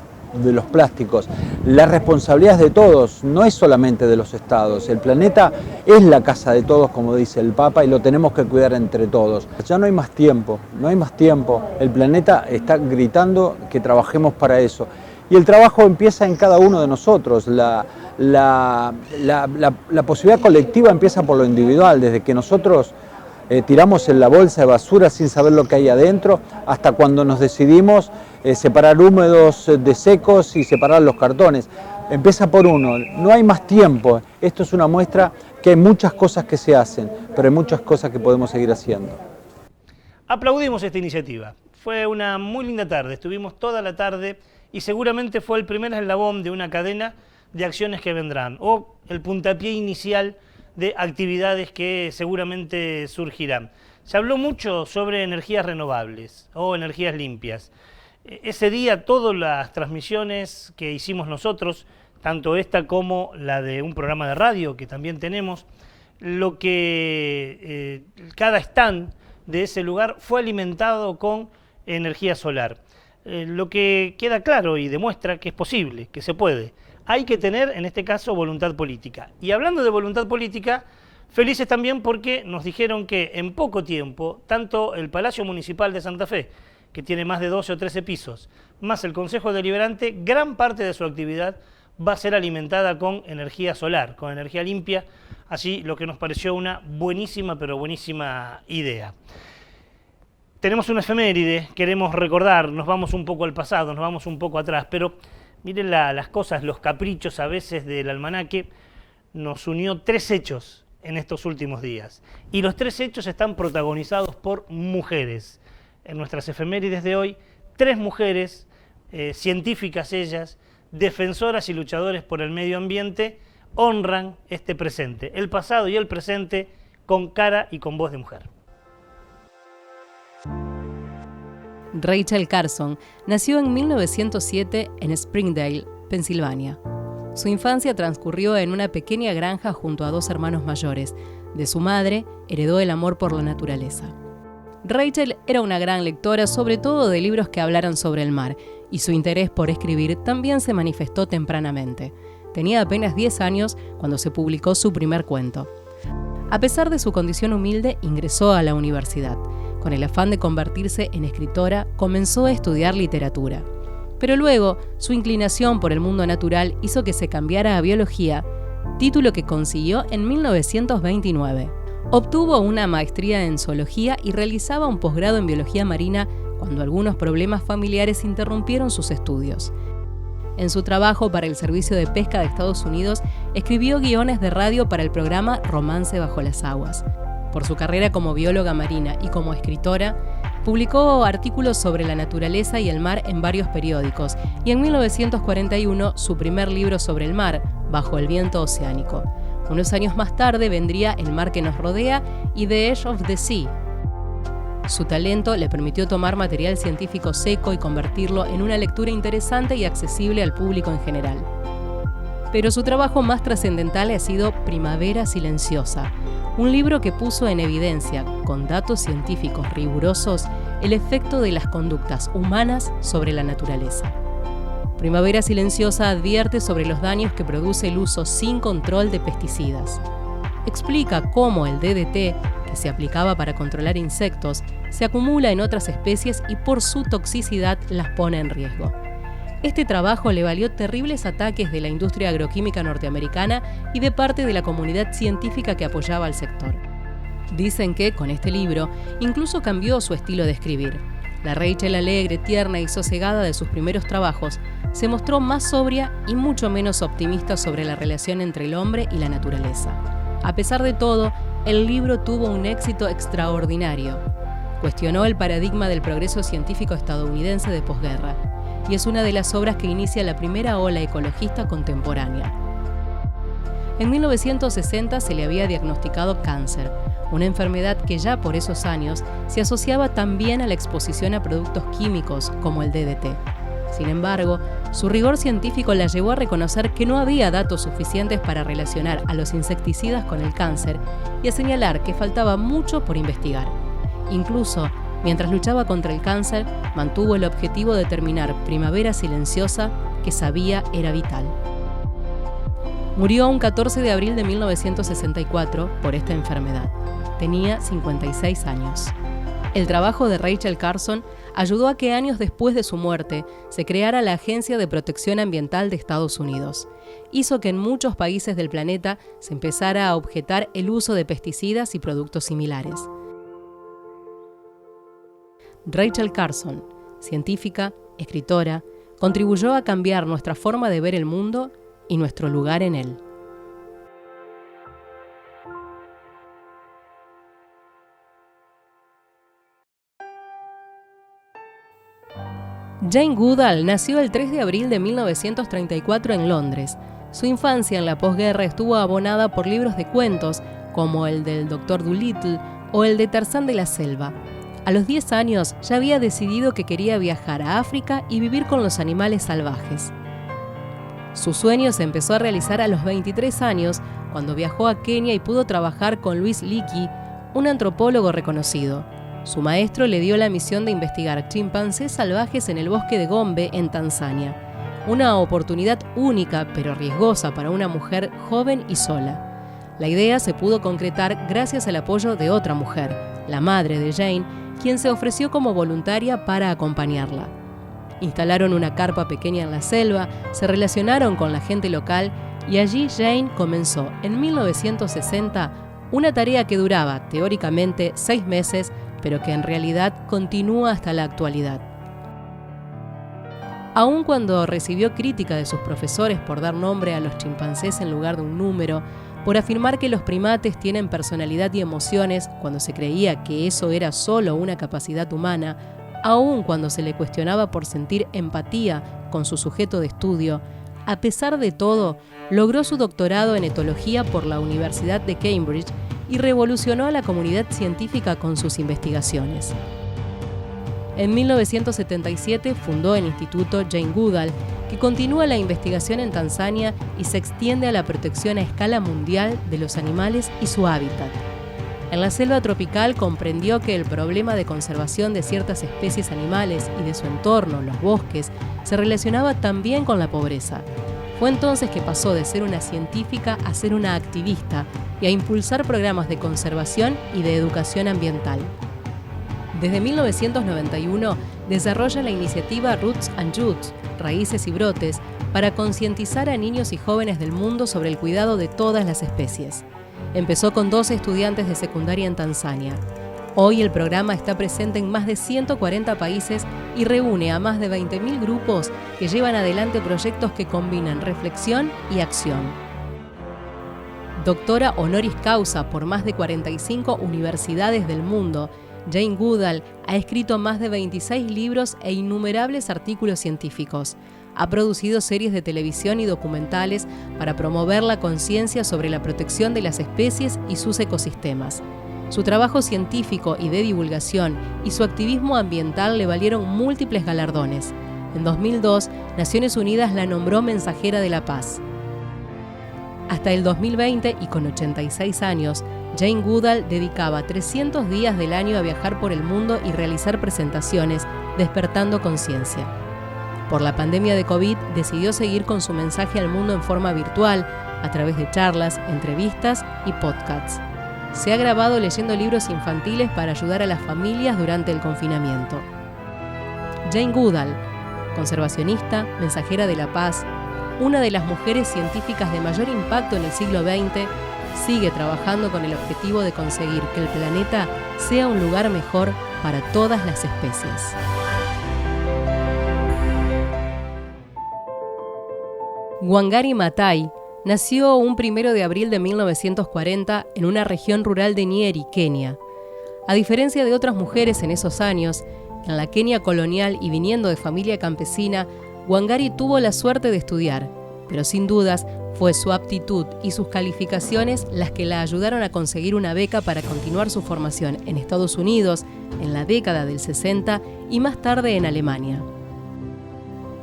los plásticos. La responsabilidad es de todos, no es solamente de los estados. El planeta es la casa de todos, como dice el Papa, y lo tenemos que cuidar entre todos. Ya no hay más tiempo, no hay más tiempo. El planeta está gritando que trabajemos para eso. Y el trabajo empieza en cada uno de nosotros. La posibilidad colectiva empieza por lo individual, desde que nosotros tiramos en la bolsa de basura sin saber lo que hay adentro, hasta cuando nos decidimos separar húmedos de secos y separar los cartones. Empieza por uno, no hay más tiempo. Esto es una muestra que hay muchas cosas que se hacen, pero hay muchas cosas que podemos seguir haciendo. Aplaudimos esta iniciativa. Fue una muy linda tarde, estuvimos toda la tarde y seguramente fue el primer eslabón de una cadena de acciones que vendrán, o el puntapié inicial de actividades que seguramente surgirán. Se habló mucho sobre energías renovables o energías limpias. Ese día todas las transmisiones que hicimos nosotros, tanto esta como la de un programa de radio que también tenemos, lo que cada stand de ese lugar fue alimentado con energía solar. Lo que queda claro y demuestra que es posible, que se puede. Hay que tener, en este caso, voluntad política. Y hablando de voluntad política, felices también porque nos dijeron que en poco tiempo, tanto el Palacio Municipal de Santa Fe, que tiene más de 12 o 13 pisos, más el Consejo Deliberante, gran parte de su actividad va a ser alimentada con energía solar, con energía limpia, así lo que nos pareció una buenísima, pero buenísima idea. Tenemos una efeméride, queremos recordar, nos vamos un poco al pasado, nos vamos un poco atrás, pero miren las cosas, los caprichos a veces del almanaque. Nos unió 3 hechos en estos últimos días. Y los 3 hechos están protagonizados por mujeres. En nuestras efemérides de hoy, 3 mujeres, científicas ellas, defensoras y luchadores por el medio ambiente, honran este presente, el pasado y el presente, con cara y con voz de mujer. Rachel Carson nació en 1907 en Springdale, Pensilvania. Su infancia transcurrió en una pequeña granja junto a 2 hermanos mayores. De su madre, heredó el amor por la naturaleza. Rachel era una gran lectora, sobre todo de libros que hablaran sobre el mar, y su interés por escribir también se manifestó tempranamente. Tenía apenas 10 años cuando se publicó su primer cuento. A pesar de su condición humilde, ingresó a la universidad. Con el afán de convertirse en escritora, comenzó a estudiar literatura. Pero luego, su inclinación por el mundo natural hizo que se cambiara a biología, título que consiguió en 1929. Obtuvo una maestría en zoología y realizaba un posgrado en biología marina cuando algunos problemas familiares interrumpieron sus estudios. En su trabajo para el Servicio de Pesca de Estados Unidos, escribió guiones de radio para el programa Romance bajo las aguas. Por su carrera como bióloga marina y como escritora, publicó artículos sobre la naturaleza y el mar en varios periódicos y en 1941 su primer libro sobre el mar, Bajo el viento oceánico. Unos años más tarde vendría El mar que nos rodea y The Edge of the Sea. Su talento le permitió tomar material científico seco y convertirlo en una lectura interesante y accesible al público en general. Pero su trabajo más trascendental ha sido Primavera Silenciosa, un libro que puso en evidencia, con datos científicos rigurosos, el efecto de las conductas humanas sobre la naturaleza. Primavera Silenciosa advierte sobre los daños que produce el uso sin control de pesticidas. Explica cómo el DDT, que se aplicaba para controlar insectos, se acumula en otras especies y por su toxicidad las pone en riesgo. Este trabajo le valió terribles ataques de la industria agroquímica norteamericana y de parte de la comunidad científica que apoyaba al sector. Dicen que, con este libro, incluso cambió su estilo de escribir. La Rachel alegre, tierna y sosegada de sus primeros trabajos se mostró más sobria y mucho menos optimista sobre la relación entre el hombre y la naturaleza. A pesar de todo, el libro tuvo un éxito extraordinario. Cuestionó el paradigma del progreso científico estadounidense de posguerra y es una de las obras que inicia la primera ola ecologista contemporánea. En 1960 se le había diagnosticado cáncer, una enfermedad que ya por esos años se asociaba también a la exposición a productos químicos como el DDT. Sin embargo, su rigor científico la llevó a reconocer que no había datos suficientes para relacionar a los insecticidas con el cáncer y a señalar que faltaba mucho por investigar. Incluso, mientras luchaba contra el cáncer, mantuvo el objetivo de terminar Primavera Silenciosa, que sabía era vital. Murió un 14 de abril de 1964 por esta enfermedad. Tenía 56 años. El trabajo de Rachel Carson ayudó a que años después de su muerte se creara la Agencia de Protección Ambiental de Estados Unidos. Hizo que en muchos países del planeta se empezara a objetar el uso de pesticidas y productos similares. Rachel Carson, científica, escritora, contribuyó a cambiar nuestra forma de ver el mundo y nuestro lugar en él. Jane Goodall nació el 3 de abril de 1934 en Londres. Su infancia en la posguerra estuvo abonada por libros de cuentos como el del Dr. Dolittle o el de Tarzán de la Selva. A los 10 años ya había decidido que quería viajar a África y vivir con los animales salvajes. Su sueño se empezó a realizar a los 23 años, cuando viajó a Kenia y pudo trabajar con Louis Leakey, un antropólogo reconocido. Su maestro le dio la misión de investigar chimpancés salvajes en el bosque de Gombe, en Tanzania. Una oportunidad única, pero riesgosa para una mujer joven y sola. La idea se pudo concretar gracias al apoyo de otra mujer, la madre de Jane, quien se ofreció como voluntaria para acompañarla. Instalaron una carpa pequeña en la selva, se relacionaron con la gente local y allí Jane comenzó, en 1960, una tarea que duraba, teóricamente, 6 meses, pero que en realidad continúa hasta la actualidad. Aun cuando recibió crítica de sus profesores por dar nombre a los chimpancés en lugar de un número, por afirmar que los primates tienen personalidad y emociones cuando se creía que eso era solo una capacidad humana, aun cuando se le cuestionaba por sentir empatía con su sujeto de estudio, a pesar de todo, logró su doctorado en etología por la Universidad de Cambridge y revolucionó a la comunidad científica con sus investigaciones. En 1977 fundó el Instituto Jane Goodall, que continúa la investigación en Tanzania y se extiende a la protección a escala mundial de los animales y su hábitat. En la selva tropical comprendió que el problema de conservación de ciertas especies animales y de su entorno, los bosques, se relacionaba también con la pobreza. Fue entonces que pasó de ser una científica a ser una activista y a impulsar programas de conservación y de educación ambiental. Desde 1991 desarrolla la iniciativa Roots and Shoots, Raíces y Brotes, para concientizar a niños y jóvenes del mundo sobre el cuidado de todas las especies. Empezó con 12 estudiantes de secundaria en Tanzania. Hoy el programa está presente en más de 140 países y reúne a más de 20.000 grupos que llevan adelante proyectos que combinan reflexión y acción. Doctora honoris causa por más de 45 universidades del mundo, Jane Goodall ha escrito más de 26 libros e innumerables artículos científicos. Ha producido series de televisión y documentales para promover la conciencia sobre la protección de las especies y sus ecosistemas. Su trabajo científico y de divulgación y su activismo ambiental le valieron múltiples galardones. En 2002, Naciones Unidas la nombró Mensajera de la Paz. Hasta el 2020, y con 86 años, Jane Goodall dedicaba 300 días del año a viajar por el mundo y realizar presentaciones, despertando conciencia. Por la pandemia de COVID, decidió seguir con su mensaje al mundo en forma virtual, a través de charlas, entrevistas y podcasts. Se ha grabado leyendo libros infantiles para ayudar a las familias durante el confinamiento. Jane Goodall, conservacionista, mensajera de la paz, una de las mujeres científicas de mayor impacto en el siglo XX, sigue trabajando con el objetivo de conseguir que el planeta sea un lugar mejor para todas las especies. Wangari Maathai nació un 1 de abril de 1940 en una región rural de Nyeri, Kenia. A diferencia de otras mujeres en esos años, en la Kenia colonial y viniendo de familia campesina, Wangari tuvo la suerte de estudiar, pero sin dudas fue su aptitud y sus calificaciones las que la ayudaron a conseguir una beca para continuar su formación en Estados Unidos en la década del 60 y más tarde en Alemania.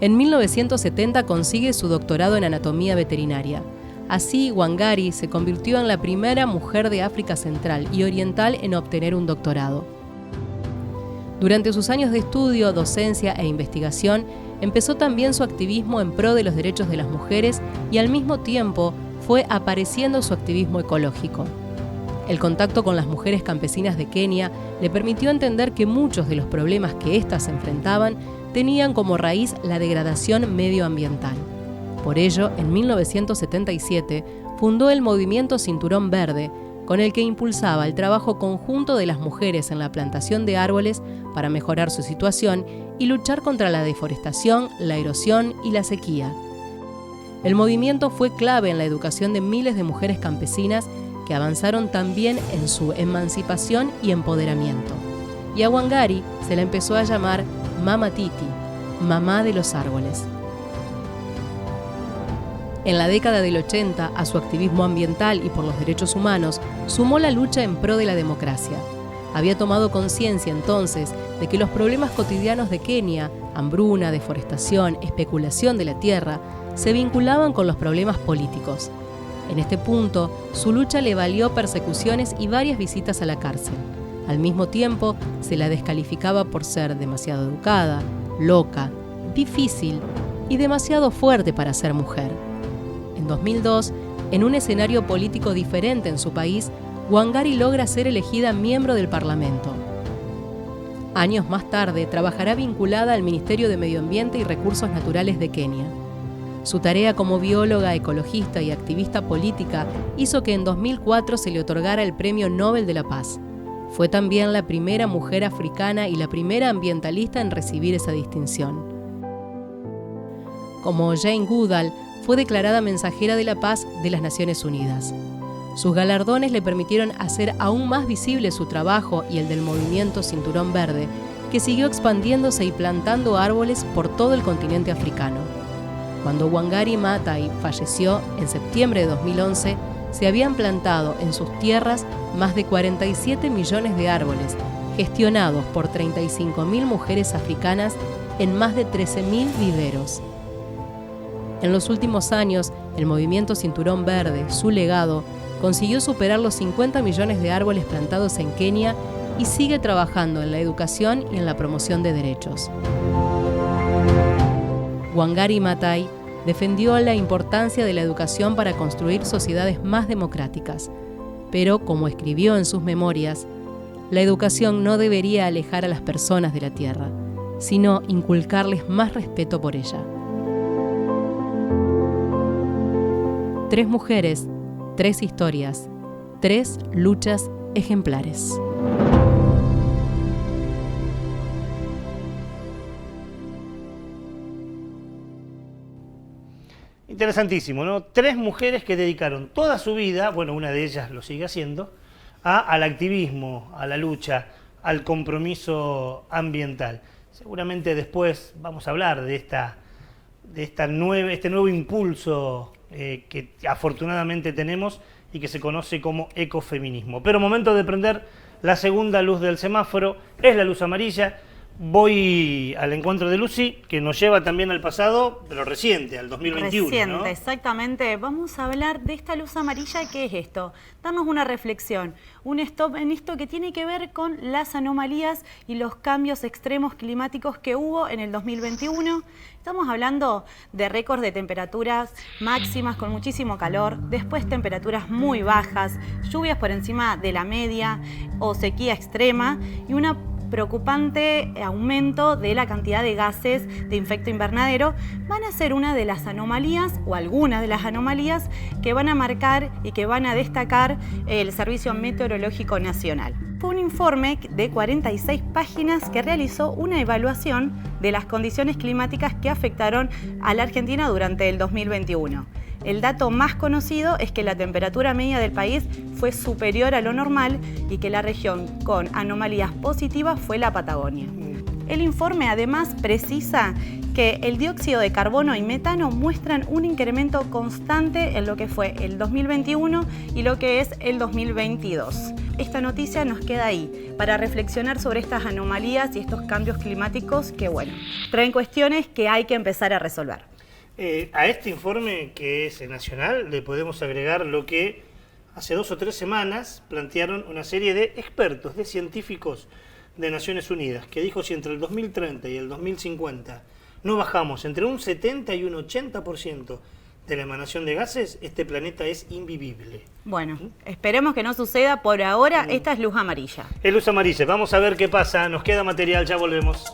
En 1970 consigue su doctorado en anatomía veterinaria. Así, Wangari se convirtió en la primera mujer de África Central y Oriental en obtener un doctorado. Durante sus años de estudio, docencia e investigación, empezó también su activismo en pro de los derechos de las mujeres y al mismo tiempo fue apareciendo su activismo ecológico. El contacto con las mujeres campesinas de Kenia le permitió entender que muchos de los problemas que éstas enfrentaban tenían como raíz la degradación medioambiental. Por ello, en 1977, fundó el movimiento Cinturón Verde, con el que impulsaba el trabajo conjunto de las mujeres en la plantación de árboles para mejorar su situación y luchar contra la deforestación, la erosión y la sequía. El movimiento fue clave en la educación de miles de mujeres campesinas que avanzaron también en su emancipación y empoderamiento. Y a Wangari se la empezó a llamar Mama Titi, mamá de los árboles. En la década del 80, a su activismo ambiental y por los derechos humanos, sumó la lucha en pro de la democracia. Había tomado conciencia entonces de que los problemas cotidianos de Kenia, hambruna, deforestación, especulación de la tierra, se vinculaban con los problemas políticos. En este punto, su lucha le valió persecuciones y varias visitas a la cárcel. Al mismo tiempo, se la descalificaba por ser demasiado educada, loca, difícil y demasiado fuerte para ser mujer. En 2002, en un escenario político diferente en su país, Wangari logra ser elegida miembro del Parlamento. Años más tarde, trabajará vinculada al Ministerio de Medio Ambiente y Recursos Naturales de Kenia. Su tarea como bióloga, ecologista y activista política hizo que en 2004 se le otorgara el Premio Nobel de la Paz. Fue también la primera mujer africana y la primera ambientalista en recibir esa distinción. Como Jane Goodall, fue declarada Mensajera de la Paz de las Naciones Unidas. Sus galardones le permitieron hacer aún más visible su trabajo y el del movimiento Cinturón Verde, que siguió expandiéndose y plantando árboles por todo el continente africano. Cuando Wangari Maathai falleció en septiembre de 2011, se habían plantado en sus tierras más de 47 millones de árboles, gestionados por 35.000 mujeres africanas en más de 13.000 viveros. En los últimos años, el movimiento Cinturón Verde, su legado, consiguió superar los 50 millones de árboles plantados en Kenia y sigue trabajando en la educación y en la promoción de derechos. Wangari Maathai defendió la importancia de la educación para construir sociedades más democráticas, pero, como escribió en sus memorias, la educación no debería alejar a las personas de la tierra, sino inculcarles más respeto por ella. 3 mujeres, 3 historias, 3 luchas ejemplares. Interesantísimo, ¿no? 3 mujeres que dedicaron toda su vida, bueno, una de ellas lo sigue haciendo, al activismo, a la lucha, al compromiso ambiental. Seguramente después vamos a hablar de este nuevo impulso que afortunadamente tenemos y que se conoce como ecofeminismo. Pero momento de prender la segunda luz del semáforo, es la luz amarilla. Voy al encuentro de Lucy, que nos lleva también al pasado, pero reciente, al 2021. Reciente, ¿no? exactamente. Vamos a hablar de esta luz amarilla. ¿Qué es esto? Darnos una reflexión, un stop en esto que tiene que ver con las anomalías y los cambios extremos climáticos que hubo en el 2021. Estamos hablando de récords de temperaturas máximas con muchísimo calor, después temperaturas muy bajas, lluvias por encima de la media o sequía extrema y una preocupante aumento de la cantidad de gases de efecto invernadero. Van a ser una de las anomalías o algunas de las anomalías que van a marcar y que van a destacar el Servicio Meteorológico Nacional. Fue un informe de 46 páginas que realizó una evaluación de las condiciones climáticas que afectaron a la Argentina durante el 2021. El dato más conocido es que la temperatura media del país fue superior a lo normal y que la región con anomalías positivas fue la Patagonia. El informe además precisa que el dióxido de carbono y metano muestran un incremento constante en lo que fue el 2021 y lo que es el 2022. Esta noticia nos queda ahí para reflexionar sobre estas anomalías y estos cambios climáticos que, bueno, traen cuestiones que hay que empezar a resolver. A este informe, que es nacional, le podemos agregar lo que hace 2 o 3 semanas plantearon una serie de expertos, de científicos de Naciones Unidas, que dijo si entre el 2030 y el 2050 no bajamos entre un 70 y un 80% de la emanación de gases, este planeta es invivible. Bueno, esperemos que no suceda. Por ahora, esta es luz amarilla. Es luz amarilla. Vamos a ver qué pasa. Nos queda material, ya volvemos.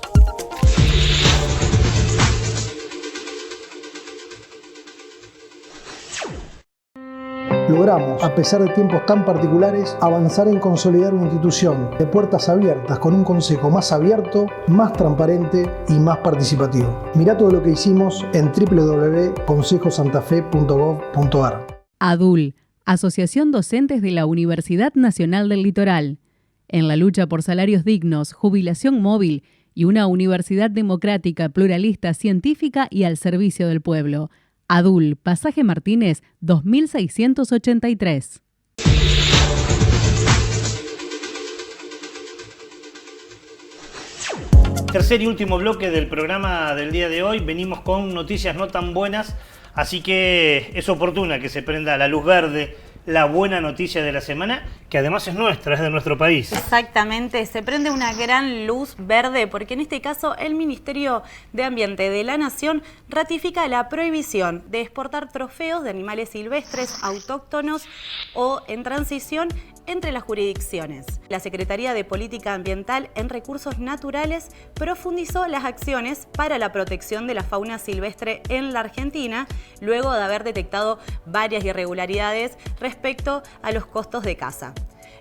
Logramos, a pesar de tiempos tan particulares, avanzar en consolidar una institución de puertas abiertas con un consejo más abierto, más transparente y más participativo. Mirá todo lo que hicimos en www.consejosantafe.gov.ar. ADUL, Asociación Docentes de la Universidad Nacional del Litoral. En la lucha por salarios dignos, jubilación móvil y una universidad democrática, pluralista, científica y al servicio del pueblo. ADUL, Pasaje Martínez, 2683. Tercer y último bloque del programa del día de hoy. Venimos con noticias no tan buenas, así que es oportuna que se prenda la luz verde, la buena noticia de la semana, que además es nuestra, es de nuestro país. Exactamente, se prende una gran luz verde porque en este caso el Ministerio de Ambiente de la Nación ratifica la prohibición de exportar trofeos de animales silvestres, autóctonos o en transición entre las jurisdicciones. La Secretaría de Política Ambiental en Recursos Naturales profundizó las acciones para la protección de la fauna silvestre en la Argentina, luego de haber detectado varias irregularidades respecto a los costos de caza.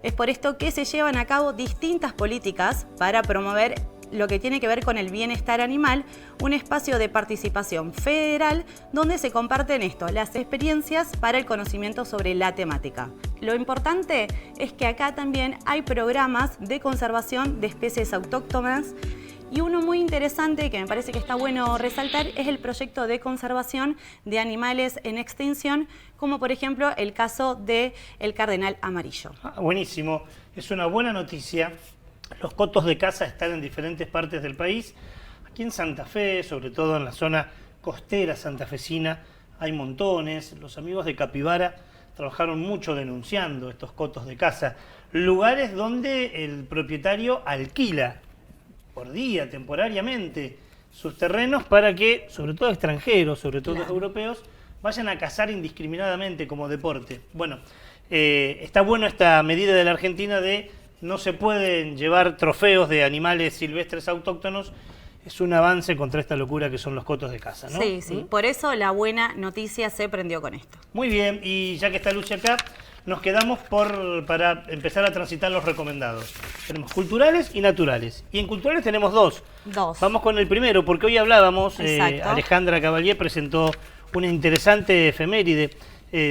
Es por esto que se llevan a cabo distintas políticas para promover lo que tiene que ver con el bienestar animal, un espacio de participación federal donde se comparten las experiencias para el conocimiento sobre la temática. Lo importante es que acá también hay programas de conservación de especies autóctonas y uno muy interesante que me parece que está bueno resaltar es el proyecto de conservación de animales en extinción, como por ejemplo el caso del cardenal amarillo. Buenísimo, es una buena noticia. Los cotos de caza están en diferentes partes del país. Aquí en Santa Fe, sobre todo en la zona costera santafesina, hay montones. Los amigos de Capibara trabajaron mucho denunciando estos cotos de caza. Lugares donde el propietario alquila por día, temporariamente, sus terrenos para que, sobre todo extranjeros, sobre todo europeos, vayan a cazar indiscriminadamente como deporte. Bueno, está bueno esta medida de la Argentina de no se pueden llevar trofeos de animales silvestres autóctonos. Es un avance contra esta locura que son los cotos de caza, ¿no? Sí, sí. Por eso la buena noticia se prendió con esto. Muy bien, y ya que está Lucy acá, nos quedamos para empezar a transitar los recomendados. Tenemos culturales y naturales. Y en culturales tenemos dos. Vamos con el primero, porque hoy hablábamos, Alejandra Cavalier presentó una interesante efeméride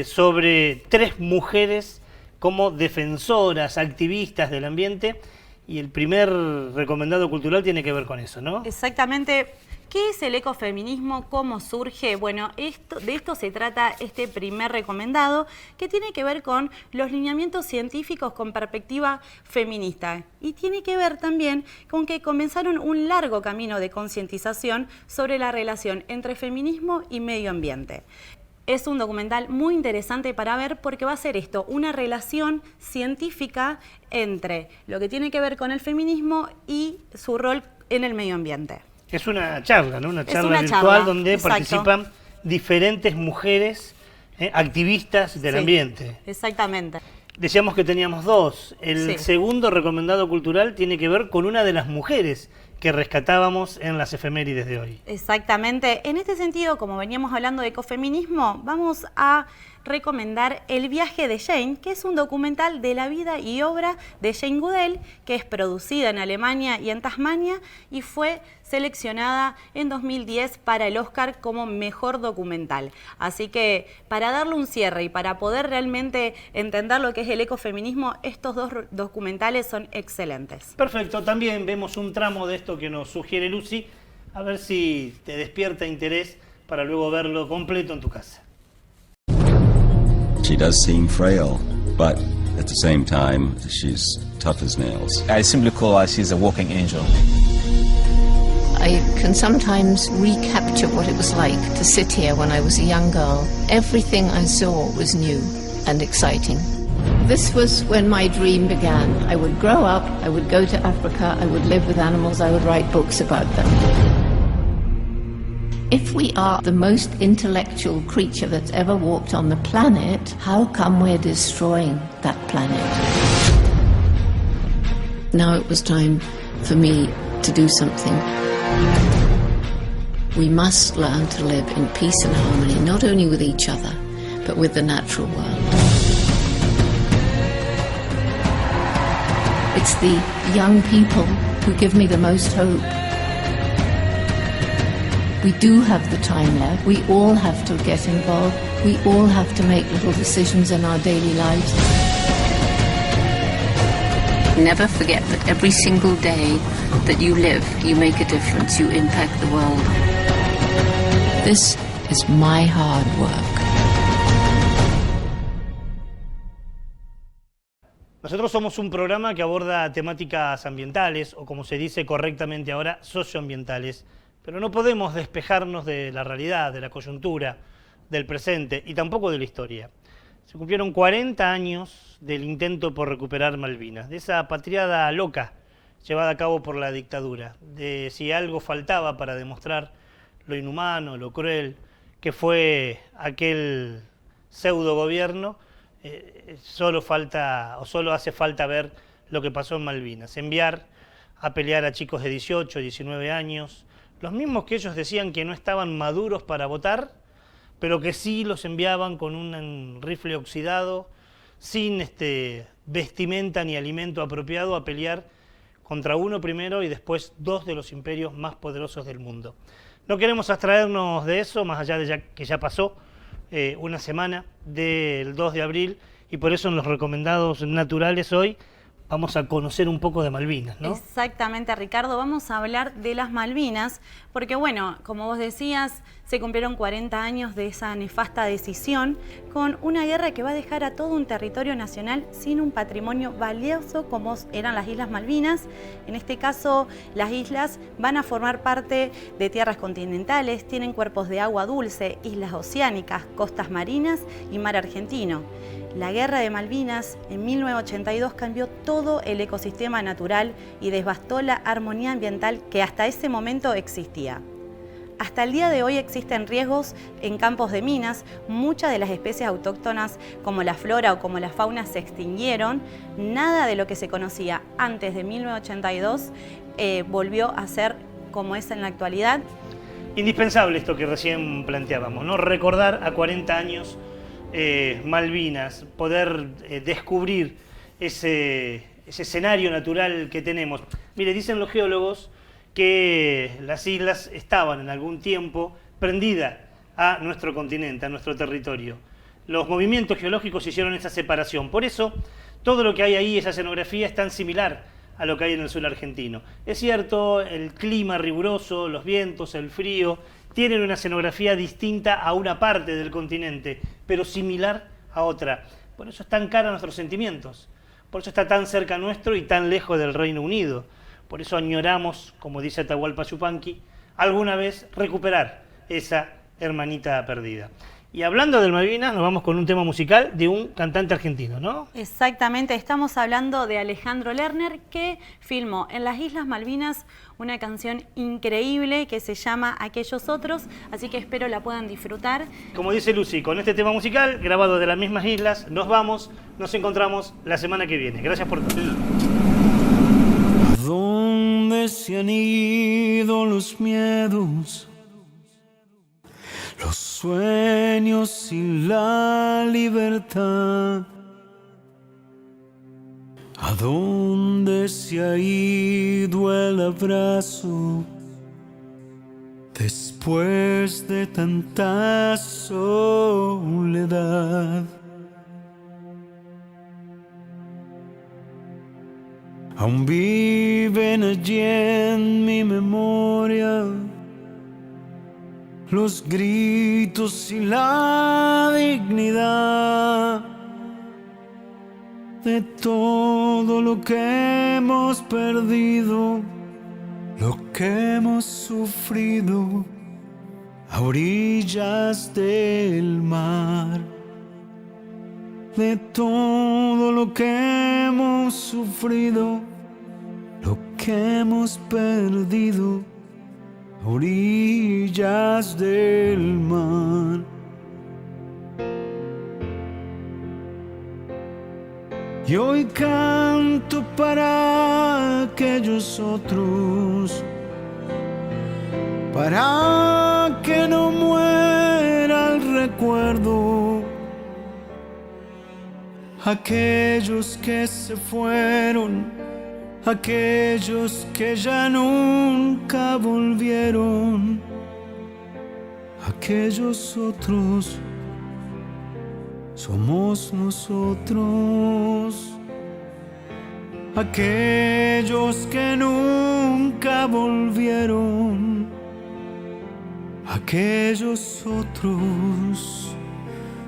sobre 3 mujeres como defensoras, activistas del ambiente, y el primer recomendado cultural tiene que ver con eso, ¿no? Exactamente. ¿Qué es el ecofeminismo? ¿Cómo surge? Bueno, de esto se trata este primer recomendado, que tiene que ver con los lineamientos científicos con perspectiva feminista. Y tiene que ver también con que comenzaron un largo camino de concientización sobre la relación entre feminismo y medio ambiente. Es un documental muy interesante para ver porque va a ser esto, una relación científica entre lo que tiene que ver con el feminismo y su rol en el medio ambiente. Es una charla, ¿no? Una charla virtual donde participan diferentes mujeres activistas del ambiente. Exactamente. Decíamos que teníamos dos. El segundo recomendado cultural tiene que ver con una de las mujeres que rescatábamos en las efemérides de hoy. Exactamente. En este sentido, como veníamos hablando de ecofeminismo, vamos a recomendar El viaje de Jane, que es un documental de la vida y obra de Jane Goodall, que es producida en Alemania y en Tasmania y fue seleccionada en 2010 para el Oscar como mejor documental. Así que para darle un cierre y para poder realmente entender lo que es el ecofeminismo, estos dos documentales son excelentes. Perfecto, también vemos un tramo de esto que nos sugiere Lucy, a ver si te despierta interés para luego verlo completo en tu casa. She does seem frail, but at the same time, she's tough as nails. I simply call her, she's a walking angel. I can sometimes recapture what it was like to sit here when I was a young girl. Everything I saw was new and exciting. This was when my dream began. I would grow up, I would go to Africa, I would live with animals, I would write books about them. If we are the most intellectual creature that's ever walked on the planet, how come we're destroying that planet? Now it was time for me to do something. We must learn to live in peace and harmony, not only with each other, but with the natural world. It's the young people who give me the most hope. We do have the time left. We all have to get involved. We all have to make little decisions in our daily lives. Never forget that every single day that you live, you make a difference, you impact the world. This is my hard work. Nosotros somos un programa que aborda temáticas ambientales, o como se dice correctamente ahora, socioambientales. Pero no podemos despejarnos de la realidad, de la coyuntura, del presente y tampoco de la historia. Se cumplieron 40 años del intento por recuperar Malvinas, de esa patriada loca llevada a cabo por la dictadura, de si algo faltaba para demostrar lo inhumano, lo cruel que fue aquel pseudo gobierno, solo hace falta ver lo que pasó en Malvinas, enviar a pelear a chicos de 18, 19 años, los mismos que ellos decían que no estaban maduros para votar, pero que sí los enviaban con un rifle oxidado, sin vestimenta ni alimento apropiado, a pelear contra uno primero y después dos de los imperios más poderosos del mundo. No queremos abstraernos de eso, más allá de que ya pasó una semana del 2 de abril, y por eso en los recomendados naturales hoy vamos a conocer un poco de Malvinas, ¿no? Exactamente, Ricardo. Vamos a hablar de las Malvinas, porque bueno, como vos decías, se cumplieron 40 años de esa nefasta decisión, con una guerra que va a dejar a todo un territorio nacional sin un patrimonio valioso como eran las Islas Malvinas. En este caso, las islas van a formar parte de tierras continentales, tienen cuerpos de agua dulce, islas oceánicas, costas marinas y mar argentino. La Guerra de Malvinas en 1982 cambió todo el ecosistema natural y devastó la armonía ambiental que hasta ese momento existía. Hasta el día de hoy existen riesgos en campos de minas, muchas de las especies autóctonas como la flora o como la fauna se extinguieron, nada de lo que se conocía antes de 1982 volvió a ser como es en la actualidad. Indispensable esto que recién planteábamos, ¿no? Recordar a 40 años Malvinas, poder descubrir ese escenario natural que tenemos. Mire, dicen los geólogos que las islas estaban en algún tiempo prendidas a nuestro continente, a nuestro territorio. Los movimientos geológicos hicieron esa separación. Por eso, todo lo que hay ahí, esa escenografía, es tan similar a lo que hay en el suelo argentino. Es cierto, el clima riguroso, los vientos, el frío, tienen una escenografía distinta a una parte del continente, pero similar a otra. Por eso están caros nuestros sentimientos, por eso está tan cerca nuestro y tan lejos del Reino Unido. Por eso añoramos, como dice Atahualpa Yupanqui, alguna vez recuperar esa hermanita perdida. Y hablando del Malvinas, nos vamos con un tema musical de un cantante argentino, ¿no? Exactamente, estamos hablando de Alejandro Lerner, que filmó en las Islas Malvinas una canción increíble que se llama Aquellos Otros, así que espero la puedan disfrutar. Como dice Lucy, con este tema musical, grabado de las mismas islas, nos vamos, nos encontramos la semana que viene. Gracias por todo. ¿A dónde se han ido los miedos? Los sueños y la libertad. ¿A dónde se ha ido el abrazo después de tanta soledad? Aún viven allí en mi memoria los gritos y la dignidad de todo lo que hemos perdido, lo que hemos sufrido a orillas del mar. De todo lo que hemos sufrido, lo que hemos perdido a orillas del mar. Y hoy canto para aquellos otros, para que no muera el recuerdo, aquellos que se fueron, aquellos que ya nunca volvieron, aquellos otros somos nosotros, aquellos que nunca volvieron, aquellos otros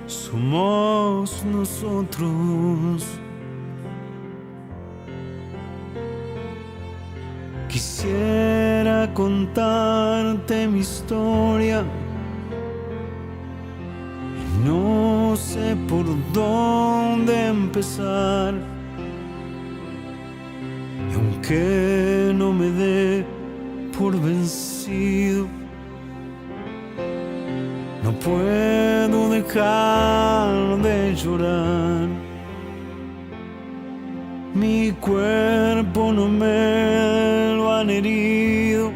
somos nosotros. Quisiera contarte mi historia y no sé por dónde empezar. Y aunque no me dé por vencido, no puedo dejar de llorar. Mi cuerpo no me lo han herido,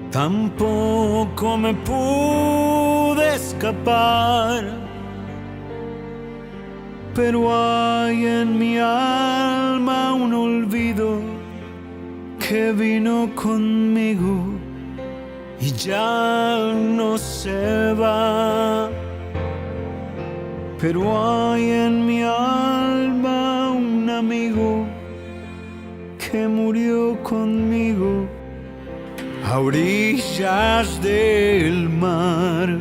tampoco me pude escapar, pero hay en mi alma un olvido que vino conmigo y ya no se va. Pero hay en mi alma un amigo que murió conmigo a orillas del mar.